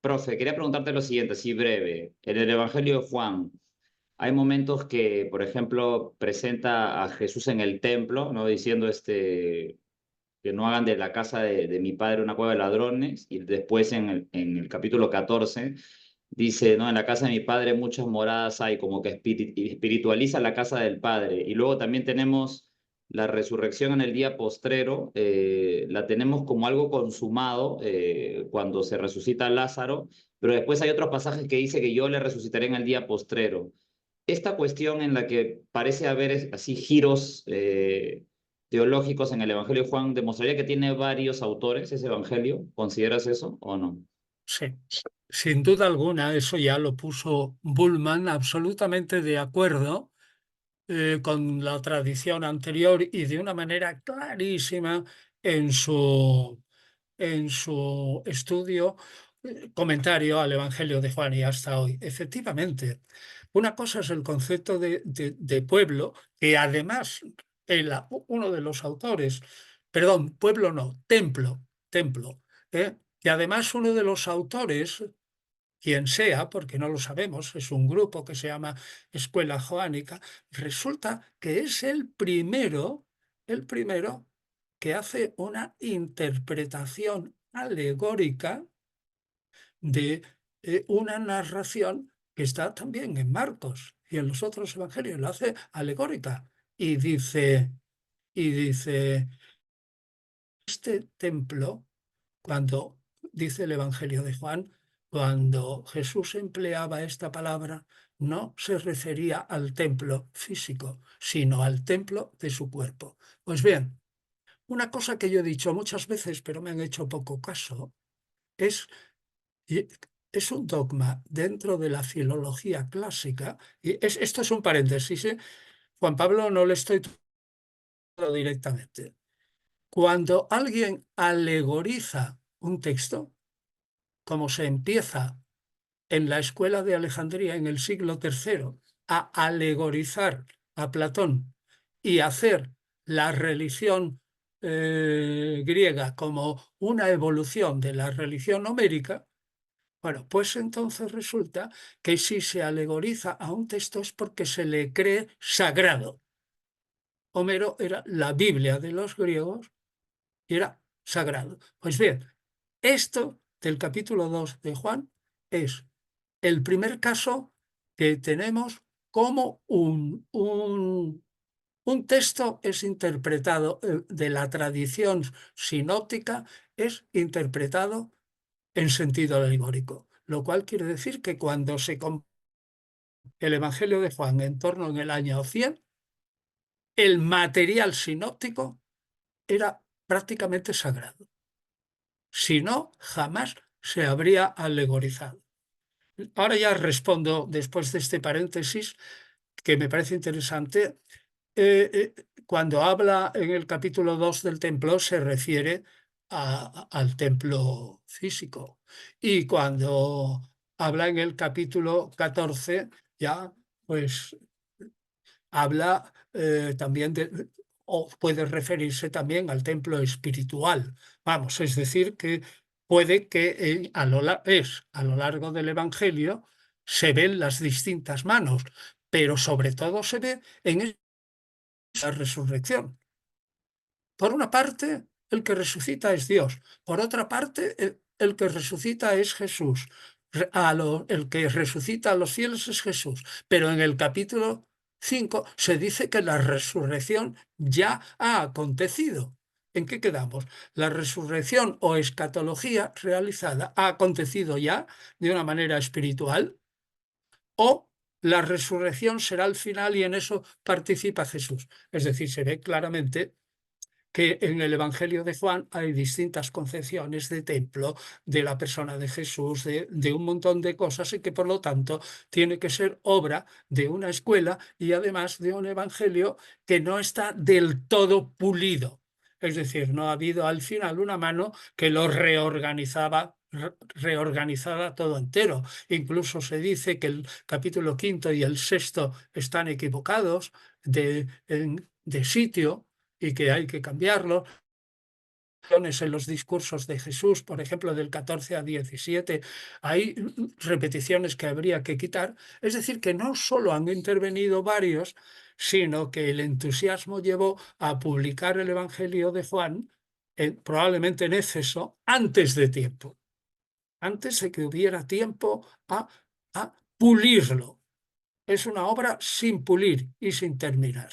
Profe, quería preguntarte lo siguiente, así breve. En el Evangelio de Juan, hay momentos que, por ejemplo, presenta a Jesús en el templo, ¿no? Diciendo que no hagan de la casa de mi padre una cueva de ladrones. Y después en el capítulo 14 dice, ¿no? En la casa de mi padre muchas moradas hay, como que espiritualiza la casa del padre. Y luego también tenemos la resurrección en el día postrero, la tenemos como algo consumado cuando se resucita Lázaro, pero después hay otros pasajes que dice que yo le resucitaré en el día postrero. Esta cuestión en la que parece haber así giros teológicos en el Evangelio de Juan, ¿demostraría que tiene varios autores ese Evangelio? ¿Consideras eso o no? Sí, sin duda alguna, eso ya lo puso Bullman absolutamente de acuerdo con la tradición anterior y de una manera clarísima en su estudio, comentario al Evangelio de Juan y hasta hoy. Efectivamente, una cosa es el concepto de pueblo, que además uno de los autores, perdón, pueblo no, templo, que además uno de los autores, quien sea, porque no lo sabemos, es un grupo que se llama Escuela Joánica, resulta que es el primero que hace una interpretación alegórica de una narración que está también en Marcos y en los otros evangelios, la hace alegórica y dice, este templo, cuando dice el Evangelio de Juan, cuando Jesús empleaba esta palabra, no se refería al templo físico, sino al templo de su cuerpo. Pues bien, una cosa que yo he dicho muchas veces, pero me han hecho poco caso, es, y es un dogma dentro de la filología clásica, y esto es un paréntesis, ¿eh? Juan Pablo no le estoy tomando directamente. Cuando alguien alegoriza un texto, como se empieza en la escuela de Alejandría en el siglo III a alegorizar a Platón y hacer la religión griega como una evolución de la religión homérica, bueno, pues entonces resulta que si se alegoriza a un texto es porque se le cree sagrado. Homero era la Biblia de los griegos y era sagrado. Pues bien, esto del capítulo 2 de Juan es el primer caso que tenemos como un texto es interpretado de la tradición sinóptica, es interpretado en sentido alegórico, lo cual quiere decir que cuando el Evangelio de Juan en torno en el año 100, el material sinóptico era prácticamente sagrado. Si no, jamás se habría alegorizado. Ahora ya respondo, después de este paréntesis, que me parece interesante. Cuando habla en el capítulo 2 del templo, se refiere al templo físico. Y cuando habla en el capítulo 14, ya pues habla también o puede referirse también al templo espiritual. Vamos, es decir, que puede que a lo largo del Evangelio se ven las distintas manos, pero sobre todo se ve en la resurrección. Por una parte, el que resucita es Dios. Por otra parte, el que resucita es Jesús. El que resucita a los fieles es Jesús. Pero en el capítulo 5 se dice que la resurrección ya ha acontecido. ¿En qué quedamos? La resurrección o escatología realizada ha acontecido ya de una manera espiritual o la resurrección será el final y en eso participa Jesús. Es decir, se ve claramente que en el Evangelio de Juan hay distintas concepciones de templo, de la persona de Jesús, de un montón de cosas y que por lo tanto tiene que ser obra de una escuela y además de un Evangelio que no está del todo pulido. Es decir, no ha habido al final una mano que lo reorganizaba todo entero. Incluso se dice que el capítulo quinto y el sexto están equivocados de sitio y que hay que cambiarlo. en los discursos de Jesús, por ejemplo, del 14 a 17, hay repeticiones que habría que quitar. Es decir, que no solo han intervenido varios, sino que el entusiasmo llevó a publicar el Evangelio de Juan, probablemente en exceso, antes de tiempo, antes de que hubiera tiempo a pulirlo. Es una obra sin pulir y sin terminar.